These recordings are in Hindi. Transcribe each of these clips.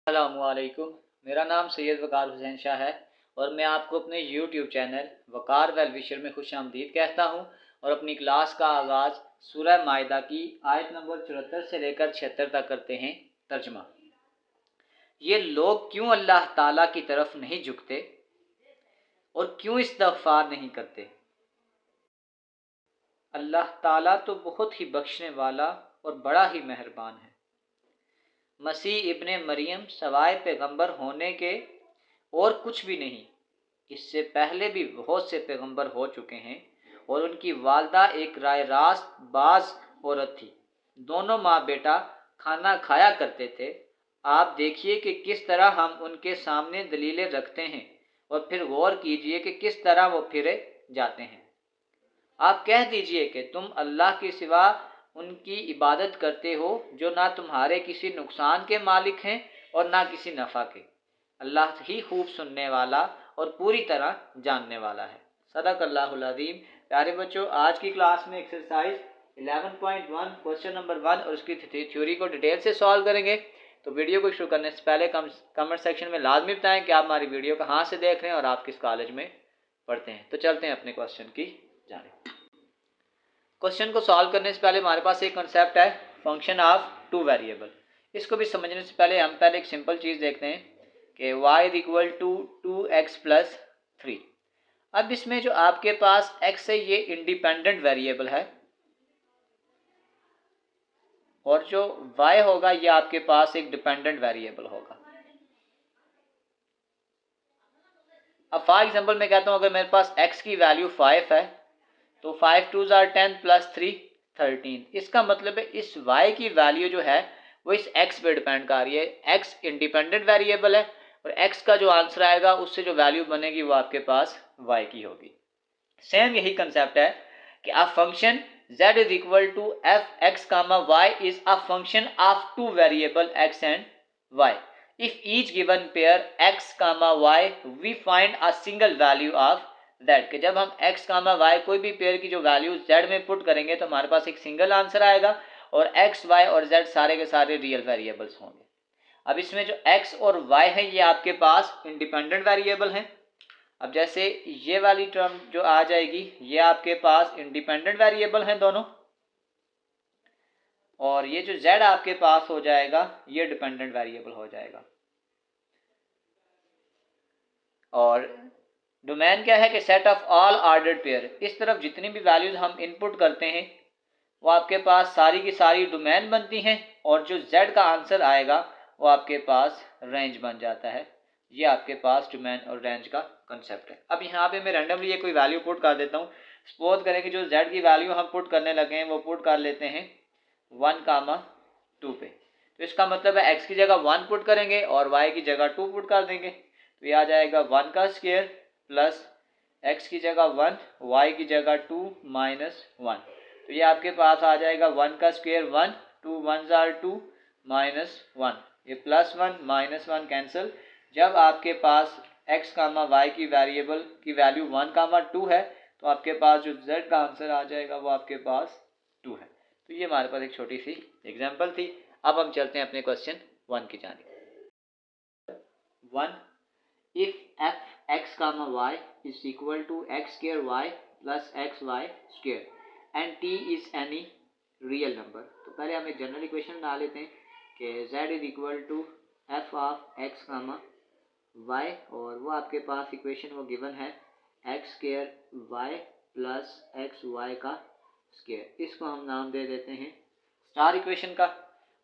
अस्सलामुअलैकुम। मेरा नाम सैयद वकार हुसैन शाह है और मैं आपको अपने यूट्यूब चैनल वकार वेल विशर में खुशामदीद कहता हूँ और अपनी क्लास का आगाज़ सूरह माइदा की आयत नंबर 74 से लेकर 76 तक करते हैं। तर्जमा। ये लोग क्यों अल्लाह ताला की तरफ नहीं झुकते और क्यों इस्तग़फ़ार नहीं करते। अल्लाह ताला तो बहुत ही बख्शने वाला और बड़ा ही मेहरबान है। मसीह इब्ने मरियम सवाए पैगंबर होने के और कुछ भी नहीं। इससे पहले भी बहुत से पैगंबर हो चुके हैं और उनकी वालदा एक राय रास्त बाज औरत थी। दोनों माँ बेटा खाना खाया करते थे। आप देखिए कि किस तरह हम उनके सामने दलीलें रखते हैं और फिर गौर कीजिए कि किस तरह वो फिरे जाते हैं। आप कह दीजिए कि तुम अल्लाह के सिवा उनकी इबादत करते हो जो ना तुम्हारे किसी नुकसान के मालिक हैं और ना किसी नफ़ा के। अल्लाह ही खूब सुनने वाला और पूरी तरह जानने वाला है। सदक़ल्लाहुल अज़ीम। प्यारे बच्चों, आज की क्लास में एक्सरसाइज 11.1 क्वेश्चन नंबर 1 और उसकी थ्योरी को डिटेल से सॉल्व करेंगे। तो वीडियो को शुरू करने से पहले कमेंट सेक्शन में लाजमी बताएं कि आप हमारी वीडियो कहाँ से देख रहे हैं और आप किस कॉलेज में पढ़ते हैं। तो चलते हैं अपने क्वेश्चन की जानिब। क्वेश्चन को सॉल्व करने से पहले हमारे पास एक कॉन्सेप्ट है फंक्शन ऑफ टू वेरिएबल। इसको भी समझने से पहले हम पहले एक सिंपल चीज़ देखते हैं कि y is equal to 2x plus 3। अब इसमें जो आपके पास x है ये इंडिपेंडेंट वेरिएबल है और जो y होगा ये आपके पास एक डिपेंडेंट वेरिएबल होगा। अब फॉर एग्जांपल मैं कहता हूँ अगर मेरे पास x की वैल्यू 5 है तो 5 2 ज़ार 10 प्लस 3 13। इसका मतलब है इस y की वैल्यू जो है वो इस x पे डिपेंड कर रही है। x इंडिपेंडेंट वेरिएबल है और x का जो आंसर आएगा उससे जो वैल्यू बनेगी वो आपके पास y की होगी। सेम यही कंसेप्ट है कि a function z is equal to F X comma Y is a function of two variable x and y। If each given pair x comma y we find a single value of that. कि जब हम x कामा y कोई भी पेयर की जो वैल्यू z में पुट करेंगे तो हमारे पास एक सिंगल आंसर आएगा और x y और z सारे के सारे रियल वेरिएबल्स होंगे। अब इसमें जो x और y है ये आपके पास इंडिपेंडेंट वेरिएबल हैं। अब जैसे ये वाली टर्म जो आ जाएगी ये आपके पास इंडिपेंडेंट वेरिएबल हैं दोनों और ये जो z आपके पास हो जाएगा ये डिपेंडेंट वेरिएबल हो जाएगा। और डोमेन क्या है कि set of all ordered pair. इस तरफ जितनी भी वैल्यूज हम इनपुट करते हैं वो आपके पास सारी की सारी डोमेन बनती हैं और जो z का आंसर आएगा वो आपके पास रेंज बन जाता है। ये आपके पास डोमेन और रेंज का कंसेप्ट है। अब यहाँ पे मैं रैंडमली ये कोई वैल्यू पुट कर देता हूँ। सपोज करें कि जो z की वैल्यू हम पुट करने लगे हैं वो पुट कर लेते हैं 1 कामा 2 पे। तो इसका मतलब है x की जगह 1 पुट करेंगे और y की जगह 2 पुट कर देंगे तो ये आ जाएगा 1 का स्क्वायर प्लस x की जगह 1 y की जगह 2 माइनस 1। तो ये आपके पास आ जाएगा 1 का स्क्वायर 1 2 1 ज़ार 2 माइनस 1। ये प्लस 1 माइनस 1 कैंसिल। जब आपके पास x कामा y की वेरिएबल की वैल्यू 1 कामा 2 है तो आपके पास जो z का आंसर आ जाएगा वो आपके पास 2 है। तो ये हमारे पास एक छोटी सी एग्जांपल थी। अब हम चलते हैं अपने क्वेश्चन 1 की जानिब। 1 if f x comma y is equal to x square y plus x y square and t is any real number। तो पहले हम एक जनरल इक्वेशन डाल लेते हैं कि z is equal to f of x comma y और वो आपके पास इक्वेशन वो गिवन है x square y plus x y का स्क्वायर। इसको हम नाम दे देते हैं स्टार इक्वेशन का।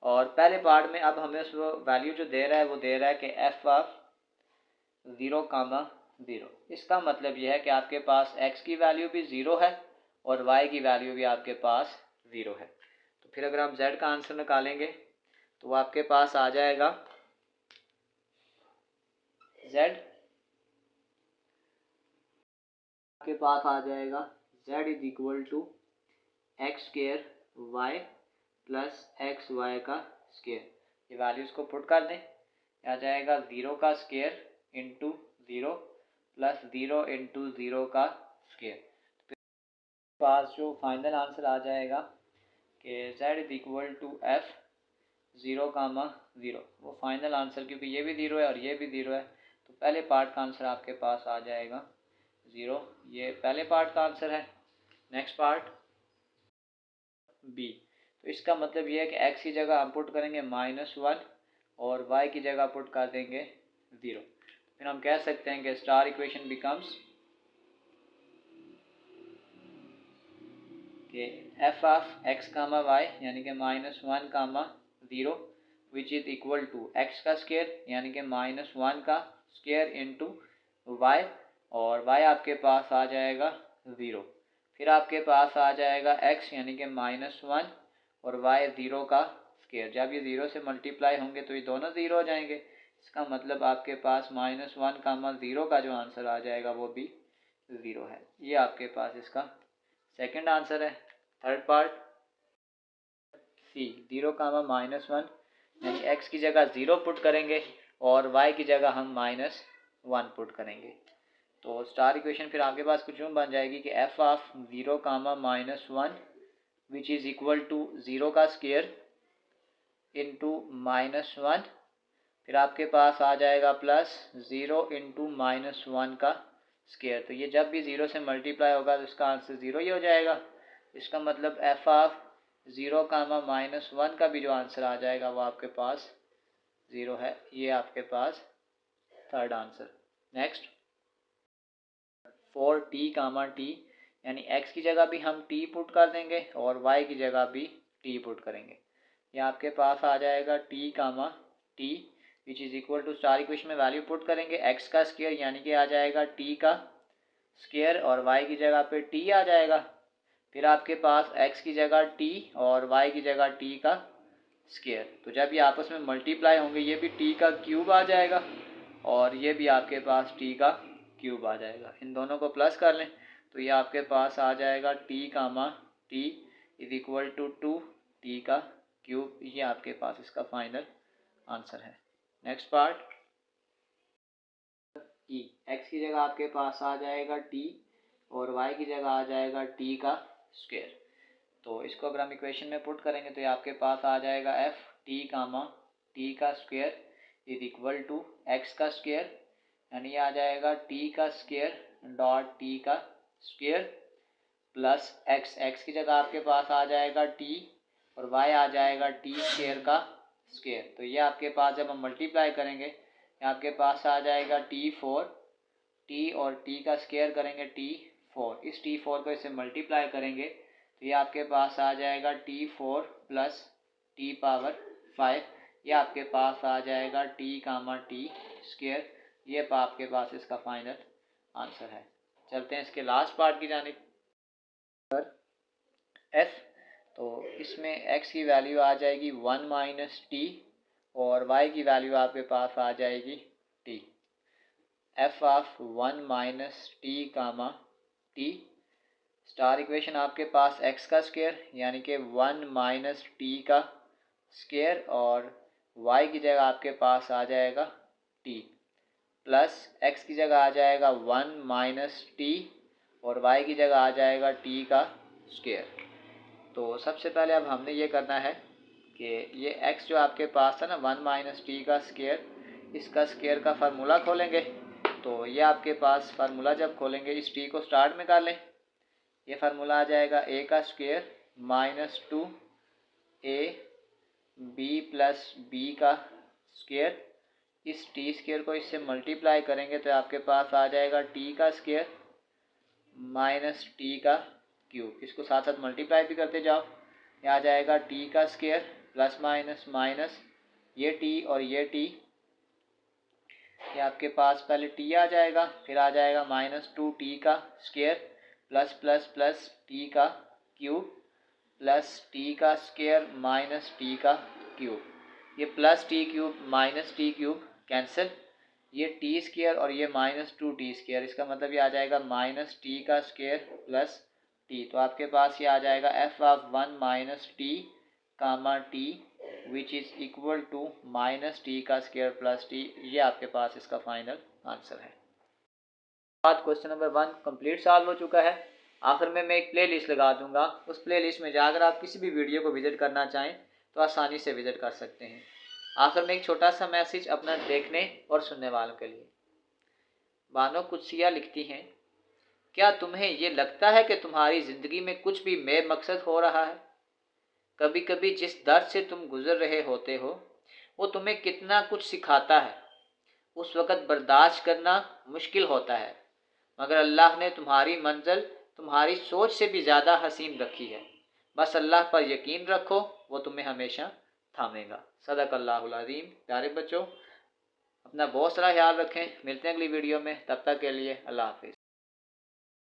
और पहले पार्ट में अब हमें उस वैल्यू जो दे रहा है वो दे रहा है कि एफ ऑफ 0 कामा 0। इसका मतलब यह है कि आपके पास x की वैल्यू भी 0 है और y की वैल्यू भी आपके पास 0 है। तो फिर अगर हम z का आंसर निकालेंगे तो वो आपके पास आ जाएगा z आपके पास आ जाएगा z is equal to x square y plus x y का स्क्वायर। ये वैल्यूज को पुट कर दें आ जाएगा 0 का स्क्वायर इंटू 0 प्लस 0 इंटू 0 का स्क्वायर। पास जो फाइनल आंसर आ जाएगा कि z is equal to f 0, 0। वो फाइनल आंसर, क्योंकि ये भी 0 है और ये भी 0 है, तो पहले पार्ट का आंसर आपके पास आ जाएगा 0। ये पहले पार्ट का आंसर है। Next part b. तो इसका मतलब ये है कि x की जगह हम पुट करेंगे -1 और y की जगह पुट कर देंगे 0। फिर हम कह सकते हैं कि स्टार इक्वेशन बिकम्स कि f ऑफ x, y यानी कि -1, 0 which is equal to x का स्क्वायर यानी कि -1 का स्क्वायर इंटू y, और y आपके पास आ जाएगा 0। फिर आपके पास आ जाएगा x यानी कि -1 और y 0 का स्क्वायर। जब ये 0 से मल्टीप्लाई होंगे तो ये दोनों 0 हो जाएंगे। इसका मतलब आपके पास -1, 0 का जो आंसर आ जाएगा वो भी 0 है। ये आपके पास इसका सेकंड आंसर है। थर्ड पार्ट सी, 0, -1 यानी x की जगह 0 पुट करेंगे और y की जगह हम -1 पुट करेंगे। तो स्टार इक्वेशन फिर आपके पास कुछ यूँ बन जाएगी कि f of 0, -1 which is equal to 0 का स्क्वायर इंटू -1। फिर आपके पास आ जाएगा प्लस 0 इंटू -1 का स्क्वायर। तो ये जब भी 0 से मल्टीप्लाई होगा तो इसका आंसर 0 ही हो जाएगा। इसका मतलब f ऑफ 0, -1 का भी जो आंसर आ जाएगा वो आपके पास 0 है। ये आपके पास third answer. Next 4t, t यानी x की जगह भी हम t पुट कर देंगे और y की जगह भी t पुट करेंगे। ये आपके पास आ जाएगा t, t which is equal to star equation में वैल्यू पुट करेंगे x का स्क्वायर यानी कि आ जाएगा t का स्क्वायर और y की जगह पे t आ जाएगा। फिर आपके पास x की जगह t और y की जगह t का स्क्वायर। तो जब ये आपस में मल्टीप्लाई होंगे ये भी t का क्यूब आ जाएगा और ये भी आपके पास t का क्यूब आ जाएगा। इन दोनों को प्लस कर लें तो ये आपके पास आ जाएगा t, t is equal to 2t का क्यूब। ये आपके पास इसका फाइनल आंसर है। नेक्स्ट पार्ट e, x की जगह आपके पास आ जाएगा t और y की जगह आ जाएगा t का स्क्वायर। तो इसको अगर हम इक्वेशन में पुट करेंगे तो ये आपके पास आ जाएगा f t, t का square is equal to x का स्क्वायर यानी ये आ जाएगा t का स्क्वायर डॉट t का स्क्वायर प्लस x की जगह आपके पास आ जाएगा t और y आ जाएगा t स्क्वायर का स्क्वायर। तो ये आपके पास जब हम मल्टीप्लाई करेंगे आपके पास आ जाएगा t4, t और t का स्क्वायर करेंगे t4। इस t4 को इससे मल्टीप्लाई करेंगे तो ये आपके पास आ जाएगा t4 प्लस t पावर 5। ये आपके पास आ जाएगा t, t स्क्वायर। ये आपके पास इसका फाइनल आंसर है। चलते हैं इसके लास्ट पार्ट की जानिब पर f। तो इसमें x की वैल्यू आ जाएगी 1 माइनस टी और y की वैल्यू आपके पास आ जाएगी t। f of 1 minus T, t star equation आपके पास x का स्क्वायर यानी कि 1 माइनस टी का स्क्वायर और y की जगह आपके पास आ जाएगा t प्लस x की जगह आ जाएगा 1 माइनस टी और y की जगह आ जाएगा t का स्क्वायर। तो सबसे पहले अब हमने ये करना है कि ये x जो आपके पास था ना 1 माइनस टी का स्क्वायर, इसका स्क्वायर का फार्मूला खोलेंगे। तो ये आपके पास फार्मूला जब खोलेंगे इस t को स्टार्ट में कर लें। ये फार्मूला आ जाएगा a का square minus 2a b plus b का स्क्वायर। इस टी स्क्वायर को इससे मल्टीप्लाई करेंगे तो आपके पास आ जाएगा t का स्क्वायर माइनस t का क्यूब। इसको साथ साथ मल्टीप्लाई भी करते जाओ। ये आ जाएगा t का स्क्वायर प्लस माइनस माइनस ये t और ये t। ये आपके पास पहले t आ जाएगा फिर आ जाएगा -2t का square plus plus plus t का क्यूब प्लस t का स्क्वायर माइनस t का क्यूब। ये plus t cube minus t cube cancel, ये टी स्क्वायर और ये -2t स्क्वायर। इसका मतलब ये आ जाएगा माइनस टी का स्क्वायर प्लस टी। तो आपके पास ये आ जाएगा f of 1 minus t, t which is equal to minus t का स्क्वायर प्लस टी। ये आपके पास इसका फाइनल आंसर है। बाद क्वेश्चन नंबर 1 कंप्लीट सॉल्व हो चुका है। आखिर में मैं एक प्ले लिस्ट लगा दूंगा, उस प्ले लिस्ट में जाकर आप किसी भी वीडियो को विजिट करना चाहें तो आसानी से विज़िट कर सकते हैं। आखिर में एक छोटा सा मैसेज अपना देखने और सुनने वालों के लिए। बानो कुदसिया लिखती हैं, क्या तुम्हें ये लगता है कि तुम्हारी ज़िंदगी में कुछ भी बेमकसद हो रहा है? कभी कभी जिस दर्द से तुम गुजर रहे होते हो वो तुम्हें कितना कुछ सिखाता है। उस वक़्त बर्दाश्त करना मुश्किल होता है, मगर अल्लाह ने तुम्हारी मंजिल तुम्हारी सोच से भी ज़्यादा हसीन रखी है। बस अल्लाह पर यकीन रखो, वो तुम्हें हमेशा थामेगा। सदक़ल्लाहुल अज़ीम। प्यारे बच्चों, अपना बहुत सारा ख्याल रखें। मिलते हैं अगली वीडियो में, तब तक के लिए अल्लाह हाफ़िज़।